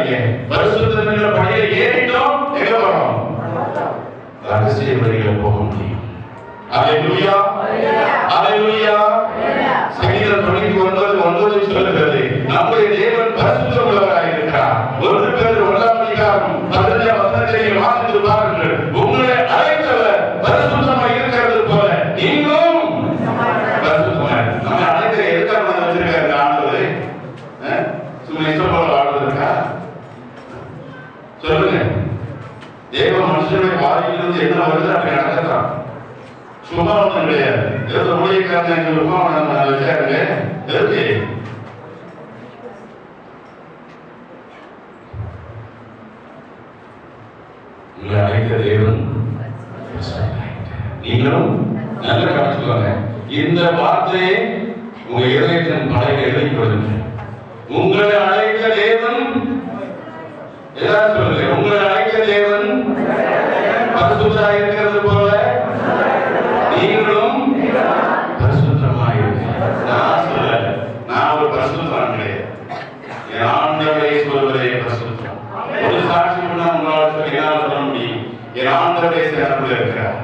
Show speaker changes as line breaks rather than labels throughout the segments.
சொல்லாதீங்க. பரிசுத்தம்ங்கிற படியில ஏறிட்டோம், எங்க போறோம்? ரகசிய வழிகளை போக முடியும். அல்லேலூயா, அல்லேலூயா. சங்கீதம் 99:9 சொல்லுகிறது, நம்முடைய தேவன் பரிசுத்தம் உள்ளவராய் இருக்கிறார். 1 பேதுரு 1:15 வாசித்து பாருங்கள். உங்களை அழைத்தவர் பரிசுத்தமாய் இருக்கிறது போல நீங்களும் பரிசுத்தமாய். நம்ம அழைக்கிற எதுக்காக நம்ம வச்சிருக்காரு ஆண்டவர்? சும்மா இஷ்டம் போல வாழ்வதற்கா? சொல்லுங்க. தேவ மனுஷனுடைய வாயிலிருந்து என்ன வருது அப்படி நடக்கலாம். சும்மா ஒன்றும் கிடையாது. ஏதோ ஊழியக்காரங்களுக்கும் நம்ம வச்சாருங்க. எதுக்கு? உங்களை அழைத்த தேவன் நீங்களும் நல்ல கவனிச்சுக்கோங்க. இந்த வார்த்தையை உங்க இதயத்தின் பலகையில் எழுதிக் கொள்ளுங்க. உங்களை அழைத்த தேவன், எல்லாரும் சொல்லுங்க, உங்களை அழைத்த தேவன் பரிசுத்தராய் இருக்கிறது போல நீங்களும் பரிசுத்தமாய் இருங்க. நான் சொல்லல, நான் ஒரு பரிசுத்தவான் கிடையாது. என் ஆண்டவரை சொல்வதே பரிசுத்தம். ஒரு சாட்சி பண்ணா உங்களால் சொல்ல முடியும். என் ஆண்டவரை சேர்ந்து இருக்கிறார்.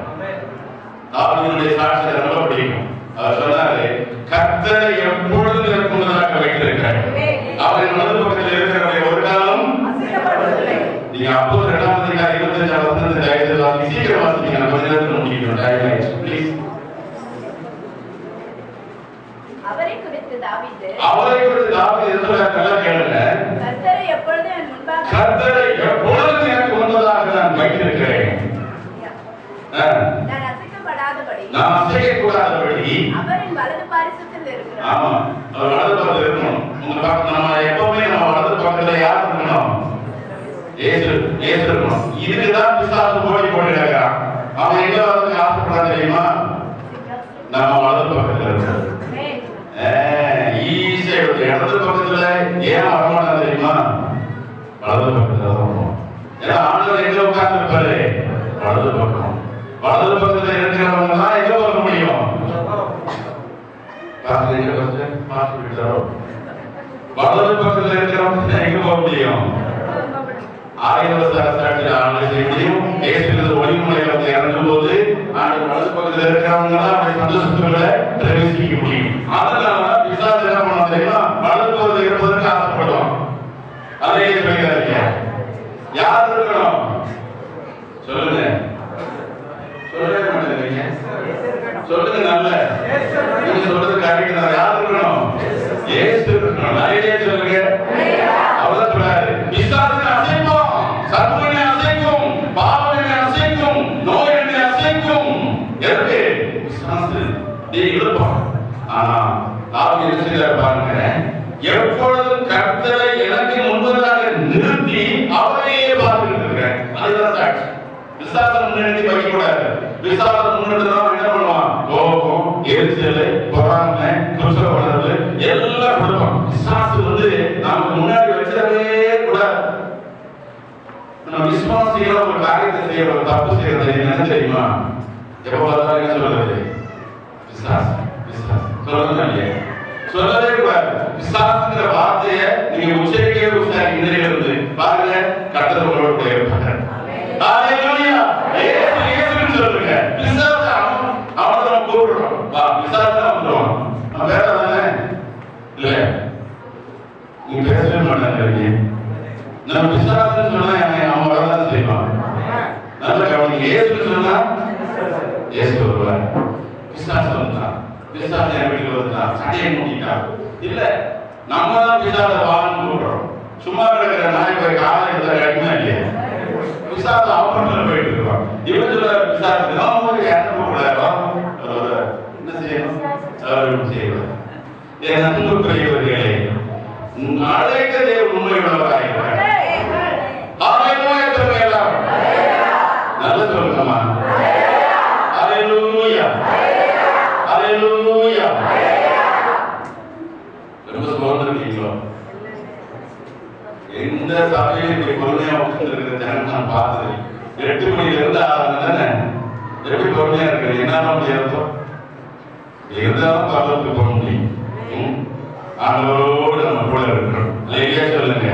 தாவீதுடைய சாட்சியை ரொம்ப பிடிக்கும். அவர் சொன்னாரு, கர்த்தரை எப்பொழுதும் நிரப்புவதாக வைத்திருக்கிறார். அவரின் வலது பக்கத்தில் இருக்கிறவரை ஒரு காலம் நீங்க அப்போ 2ஆம் அதிகாரம் 25ஆம் வசனத்தை தயவுசெய்து வாசிங்க. சீக்கிரம் வாசிங்க. நான் கொஞ்ச நேரத்தில் முடிக்கணும். டைம் ஆயிடுச்சு. ப்ளீஸ். அவரை குறித்து தாவீது சொல்றார். நல்லா கேளுங்க. கர்த்தரை எப்பொழுதும் எனக்கு முன்பதாக நான் வைத்திருக்கிறேன். நான் அசைக்கக்கூடாதபடி அவரின் வலது பாரிசத்தில் இருக்கிறார். ஆமா, அவர் வலது பக்கத்தில் இருக்கணும். உங்க பக்கத்துல நம்ம எப்பவுமே நம்ம வலது பக்கத்துல யார் இருக்கணும்? இயேசு இருக்கணும். இதுக்குதான் பிசாசு போட்டி போட்டுக்கிறான். அவன் எங்க வந்து ஆசைப்படாத தெரியுமா? நம்ம வலது பக்கத்துல இருக்கணும். ஈஸியா இடது பக்கத்துல ஏன் வரமாட்டான் தெரியுமா? வலது பக்கத்துல வரணும். ஏன்னா ஆண்டவர் எங்க உட்கார்ந்து இருப்பாரு? வலது பக்கம். வலது பக்கத்துல இருக்கிறவங்க தான் எங்க போக முடியும்? வலது பக்கத்துல இருக்கிறவங்க எங்க போக முடியும்? ஆயிரவசாட்சியில் ஆண்டு செய்ய முடியும். இயேசுவின் ஒளிமுறையில் வந்து இறங்கும் போது வலது பக்கத்துல இருக்கிறவங்க தான் அப்படி சந்தோஷத்துக்குள்ள பிரவேசிக்க முடியும். அதனால பிசாசு என்ன பண்ணுவோம் தெரியுமா? வலது பக்கத்தில் இருப்பதற்கு ஆசைப்படுவோம். அதே சொல்கிறாங்க. யார் இருக்கணும்? சொல்லுங்க. சொல்லவே மாட்டேங்கிறீங்க. சொல்லுங்க. நல்ல நீங்க சொல்றது கரெக்ட் தான். யார் இருக்கணும்? இயேசு இருக்கணும். நிறைய சொல்லுங்க. அவ்வளவு சொல்றாரு. பிசாசு அசைக்கும், சர்வனை அசைக்கும், பாவனை அசைக்கும், நோயை அசைக்கும். எதுக்கு? பிசாசு இருப்பான். ஆனா தாவீது என்ன செய்தார் பாருங்க. எப்பொழுதும் கர்த்தரை எனக்கு முன்பதாக நிறுத்தி அவரையே பார்த்துட்டு இருக்கிறேன். அதுதான் சாட்சி. விசாசம் முன்னெடுத்து வைக்க கூடாது. விசாசம் முன்னெடுத்து என்ன பண்ணுவான்? கோபம், எரிச்சல், பொறாமை, குற்ற உணர்வு எல்லாம் கொடுப்பான். விசாசு வந்து நமக்கு முன்னாடி வச்சிடவே கூடாது. நம்ம விசுவாசிகளை ஒரு காரியத்தை செய்ய, ஒரு தப்பு செய்யறது என்ன தெரியுமா? எப்ப பார்த்தாலும் என்ன சொல்றது? விசாசு சொல்றது இல்லையா? சொல்லவே கூடாது. விசாசுங்கிற வார்த்தையை நீங்க உச்சரிக்கவே உச்சாரி. இருந்து பாருங்க, கர்த்தர் உங்களோட கூட இருப்பாங்க. ஹalleluya. இயேசுன்னு சொல்லுங்க. பிசாசு அவனை நம்ம கூப்பிடுறோம். வா பிசாசு வந்துருவான். நம்ம வேற தானே இல்ல, நீங்க பேசவே மாட்டாங்க. நம்ம பிசாசுன்னு சொன்னா அவன் வரதான் செய்வான். நல்ல கவனிங்க. இயேசுன்னு சொன்னா இயேசு வருவார். பிசாசு வந்தான். பிசாசு என் வீட்டுக்கு வந்தான். சட்டையை மூடிட்டான். இல்ல, நம்ம தான் பிசாசை வான்னு கூப்பிடுறோம். சும்மா கிடக்கிற நாய் போய் காலை எடுத்தா கிடைக்குமா இல்லையா? பிசாசு அவன் போயிட்டு இருக்கான். இவன் சொல்ற பிசாசு என்ன கூடாது, என்ன செய்யணும் செய்யக்கூடாது. என் அன்புக்குரியவர்களே, அழைத்த தேவன் உண்மையுள்ளவராயிருக்கிறார். நல்ல சொல்லுங்கம்மா. ஹalleluya, ஹalleluya. ரொம்ப சோதனைங்களோ எந்த சபையிலும் இப்படி பொறுமையா உட்கார்ந்து இருக்கிற ஜனம் நான் பார்த்தது. 8 மணில இருந்து 6 தானே எப்படி பொறுமையா இருக்கிறது? என்ன முடியாதோ இருந்தாலும் பரலோகத்துக்கு போக முடியும். ஆண்டவரோடு நம்ம கூட இருக்கிறோம். இல்லையா? சொல்லுங்க.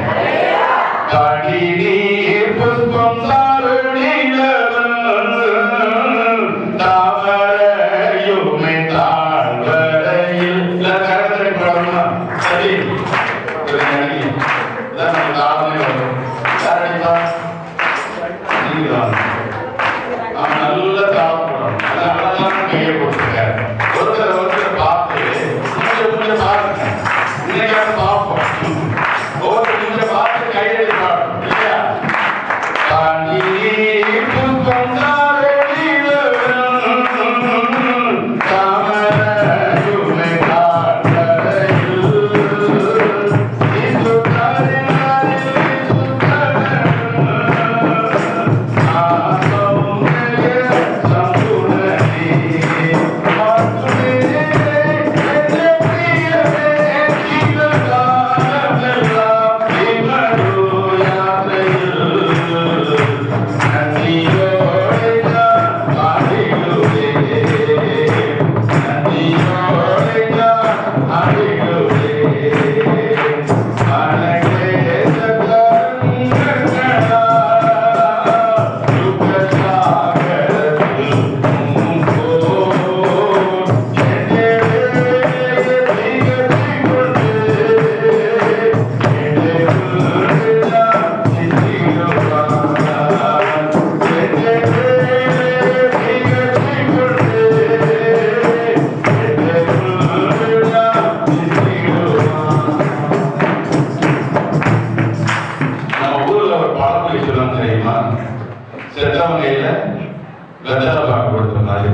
வெத்தலை பாக்கு கொடுத்த மாதிரி.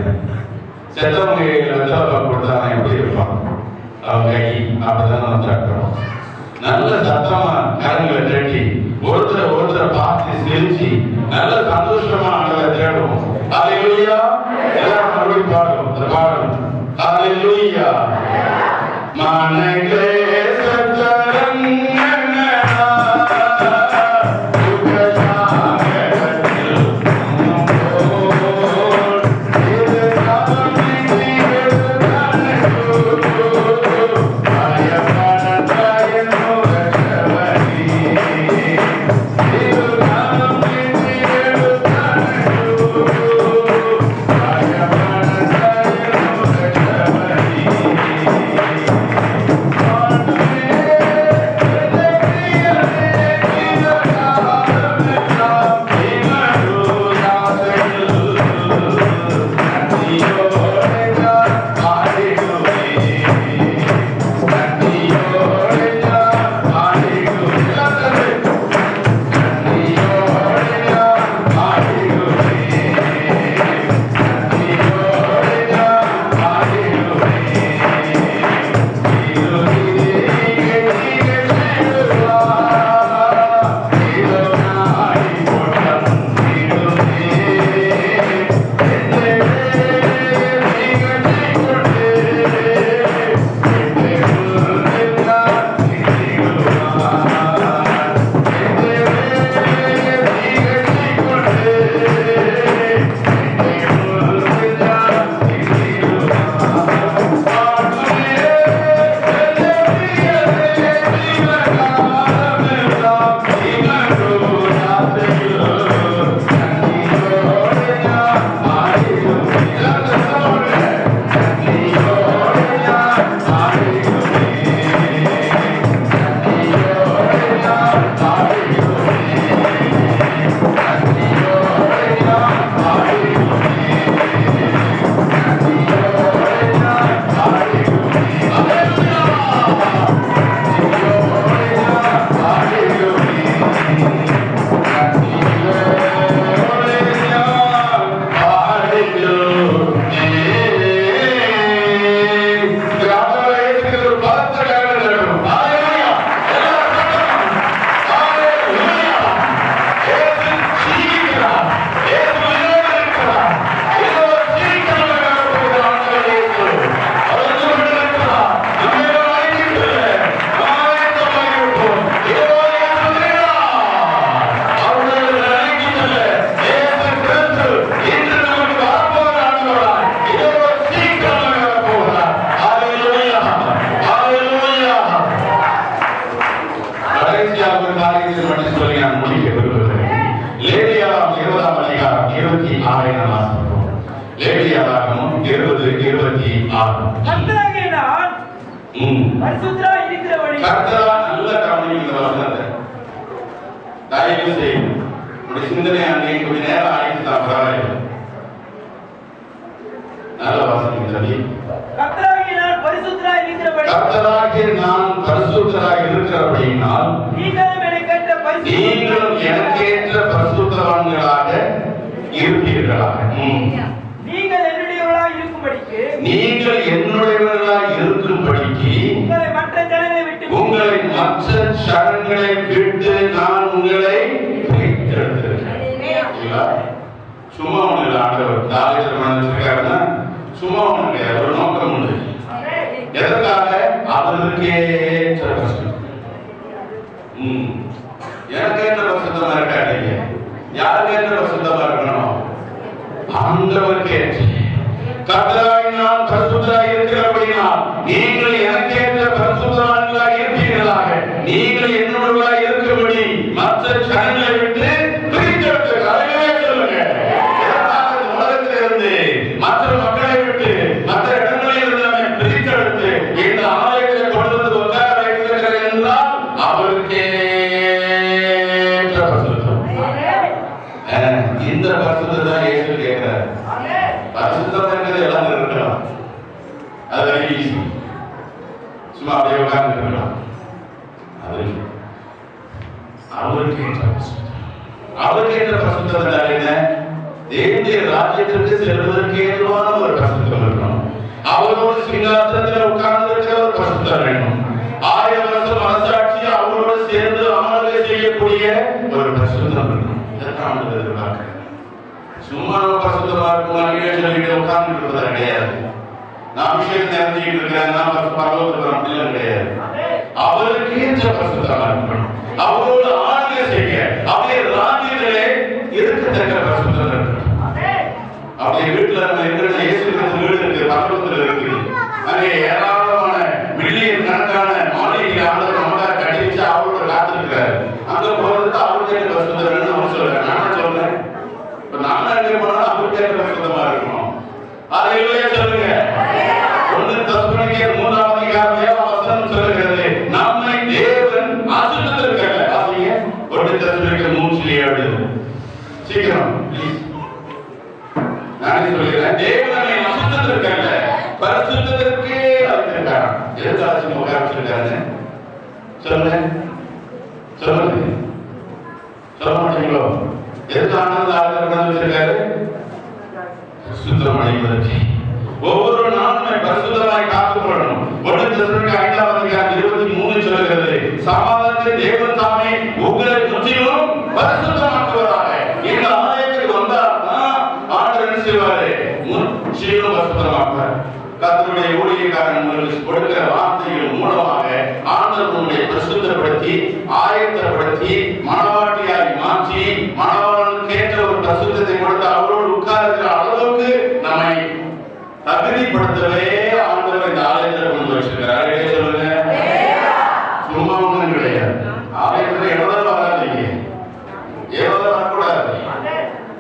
செத்தவங்க கையில் வெத்தலை பாக்கு கொடுத்தா எப்படி இருப்பான்? அவங்க கை அப்படிதான் நம்ம சாப்பிடுறோம். நல்ல சத்தமா கரங்களை தட்டி ஒருத்தரை பார்த்து சிரிச்சு நல்ல சந்தோஷமா ஆண்டவரை தேடுவோம். ஹல்லேலூயா. எல்லாரும் மறுபடியும் பாடும் அந்த பாடும். ஹல்லேலூயா. மனங்களே தேவனுடைய ராஜ்யத்திற்கு செல்வதற்கு ஏதுவான ஒரு பரிசுத்தம் இருக்கணும். அவரோடு சிங்காசனத்தில் உட்கார்ந்திருக்கிற ஒரு பரிசுத்தம் வேணும். 1000 வருஷம் மனசாட்சி அவரோடு சேர்ந்து ஆளுகை செய்யக்கூடிய ஒரு பரிசுத்தம் இருக்கணும். இதற்கான எதிர்பார்க்கிறேன். சும்மா பரிசுத்தமா இருக்கும் சொல்லிட்டு உட்கார்ந்து இருப்பதா கிடையாது. நான் விஷயம் தெரிஞ்சுக்கிட்டு இருக்கிறேன், நான் பரலோகத்துக்கு அப்படிலாம் கிடையாது. அவருக்கு ஏற்ற பரிசுத்தமா இருக்கணும். அவரோடு ஆளுகை செய்ய அப்படியே ராஜ்யத்திலே இருக்கத்தக்க பரிசுத்தம் இருக்கணும். அப்படியே வீட்டுல நம்ம இருக்கிற இயேசு கிறிஸ்து வீடு இருக்கு, பரலோகத்துல இருக்கு. அங்கே ஏராளமான மில்லியன் கணக்கான மாளிகை ஆண்டவர் நமக்காக கட்டி வச்சு அவரோட காத்திருக்கிறாரு. அங்க போறதுக்கு அவருக்கு ஏற்ற பரிசுத்தம் அவர் சொல்றேன். நானும் சொல்றேன், இப்ப நானும் அங்கே போனாலும் அவருக்கு ஏற்ற பரிசுத்தமா இருக்கணும். அல்லேலூயா சொல்லுங்க. 1 தெசலோனிக்கேயர் 3ஆம் அதிகாரம் 7ஆம் வசனம் சொல்லுகிறது, நம்மை தேவன் அசுத்தத்திற்கு அல்ல. வாசிங்க 1 தெசலோனிக்கேயர் 3:7. சீக்கிரம் ப்ளீஸ். நானே சொல்கிறேன், தேவன் நம்மை அசுத்தத்திற்கு அல்ல பரிசுத்தத்திற்கு அழைத்திருக்கிறார். எதுக்காக உட்கார வச்சிருக்காரு சொல்லுங்க, சொல்லுங்க, சொல்ல மாட்டீங்களோ? எதுக்காக ஆளுநர் வச்சிருக்காரு? சுத்தம் அடைவதற்கு. ஒவ்வொரு நாளும் பரிசுத்தமாய் காத்துக்கொள்ளணும். 1 தெசலோனிக்கேயர் 5ஆம் அதிகாரம் 23 சொல்கிறது, சமாதானத்தை தேவன் தாமே உங்களை முற்றிலும் பரிசுத்தமாக்குவதாக. இந்த ஆலயத்துக்கு வந்தார்னா ஆண்டவர் என்ன செய்வாரு? முற்றிலும் பரிசுத்தமாக்குவார். கர்த்தருடைய ஊழியக்காரன் உங்களுக்கு கொடுக்கிற வார்த்தைகள் மூலமாக ஆண்டவருடைய பரிசுத்தப்படுத்தி ஆயத்தப்படுத்தி மனவாட்டியாய் மாற்றி மனவாளனுக்கு ஏற்ற ஒரு பரிசுத்தத்தை கொடுத்து அவரோடு உட்கார்கிற அளவுக்கு நம்மை தகுதிப்படுத்தவே ஆண்டவர் இந்த ஆலயத்தில் கொண்டு வச்சிருக்கிறார். சொல்லுங்க, சும்மா ஒண்ணும் கிடையாது. ஆலயத்தில் எவ்வளவு வராதீங்க, எவ்வளவு வரக்கூடாது,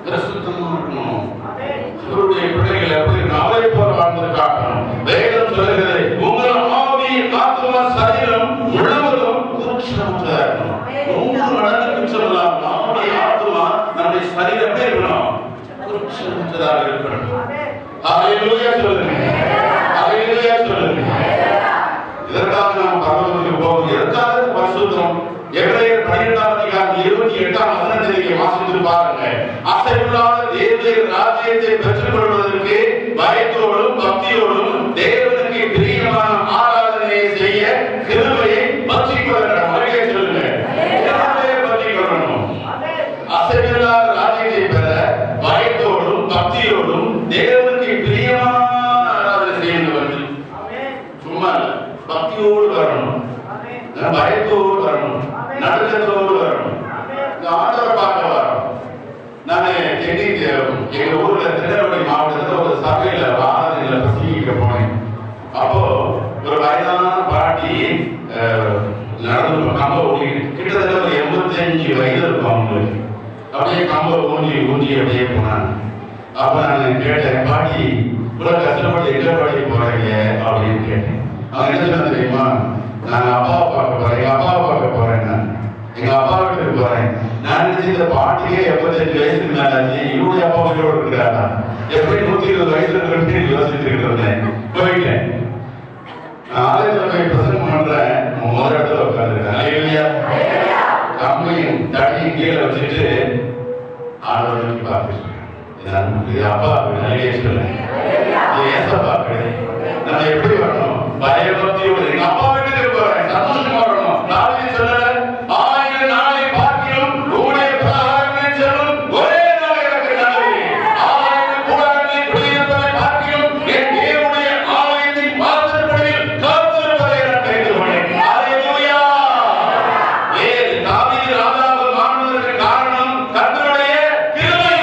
பரிசுத்தமா இருக்கணும். அவருடைய பிள்ளைகள் எப்படி அவரை போல வாழ்ந்து காட்டணும். வேதம் சொல்லுகிறது, உங்கள் ஆவி ஆத்துமா சரீரம் முழுவதும் குற்றமற்றதா இருக்கணும். 3 மடங்கு குற்றம் இல்லாமல் ஆவி ஆத்துமா நம்முடைய சரீரம் எப்படி இருக்கணும்? குற்றமற்றதாக இருக்கணும். அல்லேலூயா சொல்லுங்க, அல்லேலூயா சொல்லுங்க. இதற்காக நாம் பரலோகத்துக்கு போவோம். எதற்காக பரிசுத்தம்? எபிரேயர் 12ஆம் அதிகாரம் 28ஆம் வசனத்தை வாசித்து பாருங்க. அசைவில்லாத தேவனுடைய ராஜ்யத்தை பெற்றுக் கொள்வதற்கு பயத்தோடும் பக்தியோடும் தேவனுக்கு பிரியமான ஆராதனையை செய்ய கிருபையை பற்றிக் கொள்ள வேண்டும். சொல்லுங்க, கிருபையை பற்றிக் கொள்ளணும். அசைவில்லாத ராஜ்யத்தை பெற பயத்தோடும் பக்தியோடும் தேவனுக்கு பிரியமான ஆராதனை செய்ய வேண்டும். சும்மா பக்தியோடு வரணும், பயத்தோடு வரணும், நடுக்கத்தோடு வரணும், ஆண்டவரை பார்க்க வரணும். நான் எங்க ஊர்ல திருநெல்வேலி மாவட்டத்தில் ஒரு சபையில ஆராதனையில பிரசங்கிக்க போனேன். அப்போ ஒரு வயதான பாட்டி நடந்து கம்ப ஊட்டி, கிட்டத்தட்ட ஒரு 85 வயது இருக்கும் அவங்களுக்கு. அப்படியே கம்ப ஊஞ்சி ஊஞ்சி அப்படியே போனாங்க. அப்ப நான் கேட்டேன், பாட்டி இவ்வளவு கஷ்டப்பட்டு எங்க பாட்டி போறீங்க அப்படின்னு கேட்டேன். அவங்க என்ன சொன்ன தெரியுமா? நான் அப்பாவை பார்க்க போறேன், எங்க அப்பாவை பார்க்க போறேன், நான் எங்க அப்பா வீட்டுக்கு போறேன். நான் நினைச்சு இந்த பாட்டியே 75 வயசுக்கு மேலாச்சு, இவருடைய அப்பா வீட்டோடு இருக்கிறாரா, எப்படி 120 வயசுல இருக்கிறேன்னு யோசிச்சுட்டு இருந்தேன். போயிட்டேன். நான் ஆலயத்துல போய் பிரசங்கம் பண்றேன். முதல் இடத்துல உட்காந்துருக்கேன். அல்லேலூயா. கம்மையும் தடியும் கீழே வச்சுட்டு ஆண்டவரை நோக்கி பார்த்துட்டு அப்பா ஏசப்பா நம்ம எப்படி வரணும்? பயபக்தியோடு எங்க அப்பா வீட்டுக்கு போறேன், சந்தோஷமா வரணும். நாளைக்கு சொல்ல 1000 நாளை பார்க்கிறோம் உங்களுடைய பிரகாரங்கள் செல்லும் ஒரே நாள் எனக்கு நல்லது. 1000 கூடாரங்களை குடியிருப்பதை பார்க்கிறோம் என் தேவனுடைய ஆலயத்தின் வாசற்படியில் காத்திருப்பதை நான் தெரிந்து கொண்டேன். அல்லேலூயா. தாவீது ராஜாவாக மாறுவதற்கு காரணம் கர்த்தருடைய கிருபை.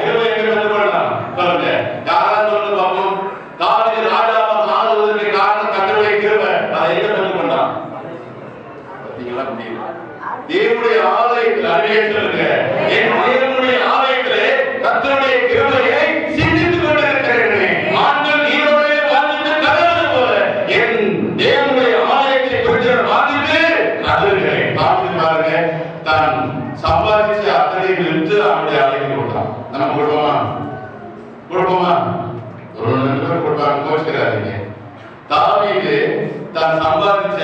கிருபை எங்க கற்றுக்கொள்ளலாம் சொல்லுங்க, யாராவது சொல்லுங்க பாப்போம். தாவீது ராஜாவாக மாறுவதற்கு காரணம் கர்த்தருடைய கிருபை. அதை எங்க கற்றுக்கொண்டான்? பார்த்தீங்களா? தேவனுடைய ஆலயத்தில் அறிய சொல்லுங்க, என் தேவனுடைய ஆலயத்திலே கர்த்தருடைய கிருபையை சிந்தித்துக் கொண்டிருக்கிறேன். ஆண்கள் நீரோடே வாழ்ந்து கதறது போல என் தேவனுடைய ஆலயத்தை கொஞ்சம் வாழ்ந்து கதறுகிறேன். பார்த்து பாருங்க, தான் சம்பாதிச்சு அத்தனை விட்டு அவனுடைய ஆலயத்தை கொடுத்தான். நம்ம கொடுப்போமா? கொடுப்போமா? ஒரு 2 பேர் கொடுப்பாங்க, கோச்சுக்கிறாருங்க. தாவீது தான் சம்பாதிச்ச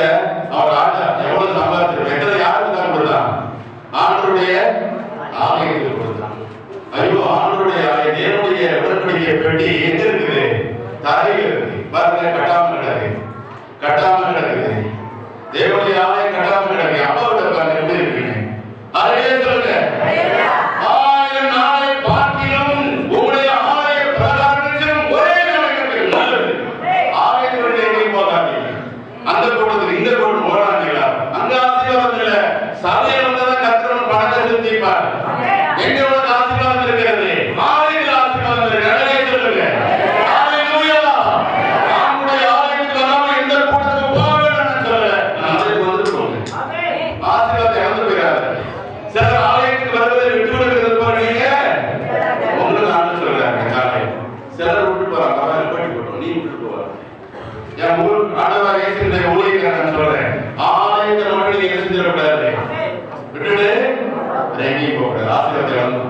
அவர் ராஜா எவ்வளவு சம்பாதிச்சு எத்தனை யாருக்கு தான் கொடுத்தான்? ஆண்டவருடைய ஆலயத்துக்கு கொடுத்தான். ஐயோ, ஆண்டவருடைய சபையை வந்ததான் கர்த்தர் பணத்தை செலுத்திப்பார். எங்க உனக்கு ஆசீர்வாதம் இருக்கிறது? ஆலயத்தில் ஆசீர்வாதம் இருக்கு. நடுவே சொல்லுங்க ஹalleluya. நம்முடைய ஆலயத்துக்கு வராம எந்த கூட்டத்துக்கு போக வேண்டாம்னு சொல்ல நான் அதுக்கு வந்துட்டோம். ஆசீர்வாதத்தை இழந்து போயிடாத. சிலர் ஆலயத்துக்கு வருவதை விட்டு கொடுக்கிறது போறீங்க. உங்களுக்கு நான் சொல்றேன் காலை சிலர் விட்டு போறாங்க. அவன் போயிட்டு போட்டோம். நீ விட்டு போற. என் ஊர் ஆண்டவர் இயேசுவின் ஊழியக்காரன் சொல்றேன். ஆலயத்தை மட்டும் நீங்க செஞ்சிடக்கூடாது. விட்டுட்டு ரெங்கி போக ஆசீர்வாதத்தை இழந்து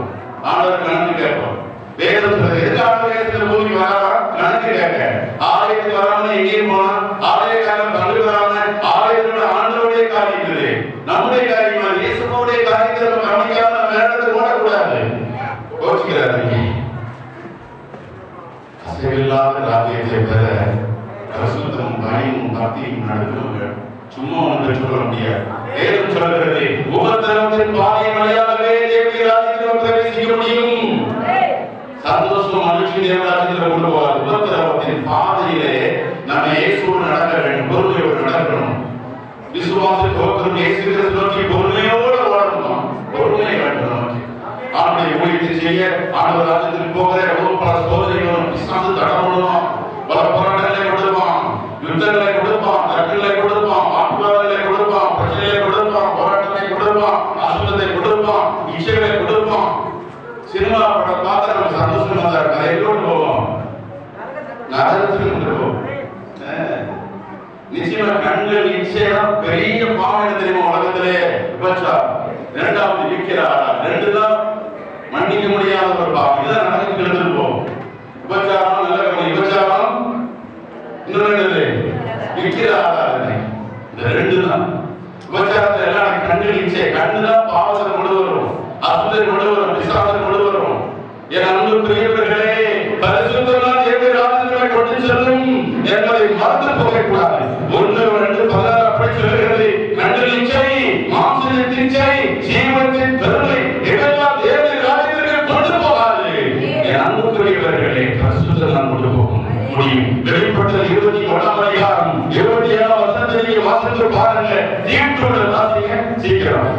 ஆண்டவர் கணக்கு கேட்போம். வேதம் சொல்றது எதுக்காக வேதத்தில் பூமி வராம கணக்கு கேட்க ஆலயத்துக்கு வராம எங்கேயும் போனா ஆலயக்காரன் பங்கு வராம ஆலயத்தோட ஆண்டவருடைய காரியம் இருக்குது. நம்முடைய காரியம் இயேசுவோடைய காரியத்தை நம்ம கவனிக்காம வேற இடத்துக்கு ஓடக்கூடாது. கோச்சிக்கிறாரு. அசைவில்லாத ராஜ்யத்தை பெற பரிசுத்தமும் பணியும் பக்தியும் நடக்கணும். சும்மா ஒன்று சொல்ல முடியாது. வேதம் சொல்கிறது உபத்திரவத்தின் பாதையின் வழியாகவே தேவனுடைய ராஜ்யத்தில் பிரவேசிக்க முடியும். சந்தோஷம் மகிழ்ச்சி தேவராஜ்யத்தில் கொண்டு போவார். உபத்திரவத்தின் பாதையிலே நம்ம இயேசுவோடு நடக்க வேண்டும். பொறுமையோடு நடக்கணும். விசுவாசத்தை நோக்கணும். இயேசு கிறிஸ்துவை நோக்கி பொறுமையோடு ஓடணும். பொறுமை வேண்டும் நமக்கு. ஆண்டவரை ஊழியத்தை செய்ய ஆண்டவர் ராஜ்யத்தில் போகிற எவ்வளவு பல சோதனைகளும் பிசாசு தடவணும். பல போராட்டங்களை கொடுப்பான். யுத்தங்களை கொடுப்பான். தட்டுகளை கொடுப்பான். ஆட்டுவாதங்களை கொடுப்பான். பிரச்சனைகளை கொடுப்பான். போராட்டத்தை கொடுப்பான். அசுத்தத்தை கொடுப்பான். இச்சைகளை கொடுப்பான். சினிமா படம் பார்த்து நம்ம சந்தோஷமா தான் இருக்கும். எல்லோரும் போவோம். நரகத்துக்கு கொண்டு போவோம். நிச்சயமா கண்கள் இச்சைதான் பெரிய பாவம் தெரியுமா உலகத்திலே விபச்சாரம். இரண்டாவது விற்கிறாரா ரெண்டு தான் மன்னிக்க முடியாத ஒரு பாவம். இதான் நரகத்துக்கு எடுத்துட்டு போவோம். விபச்சாரம் நல்ல விபச்சாரம் இன்னொரு விற்கிற ஆராதனை. இந்த ரெண்டு தான் விபச்சாரத்தை எல்லாம் கண்கள் இச்சை. கண்ணுதான் பாவத்தை கொண்டு வரும். அசுத்தத்தை கொண்டு வரும். பிசாசத்தை கொண்டு வரும். என் அன்பு பிரியவர்களே பரிசுத்தமான தேவனுடைய ராஜ்யத்தை கொண்டு செல்லும் என்பதை மறந்து போகக்கூடாது. 1:2 அப்படி சொல்கிறது. கண்கள் இச்சை, மாம்சத்தின் இச்சை, ஜீவத்தின் பெருமை இதெல்லாம் தேவனுடைய ராஜ்யத்திற்கு கொண்டு போகாது. என் அன்பு பிரியவர்களே பரிசுத்தம் கொண்டு போகும் முடியும். வெளிப்பட்டது 21ஆம் அதிகாரம் 27ஆம் வசனத்தை வாசித்து பாருங்க. தீர்ப்புகளை வாசிங்க சீக்கிரம்.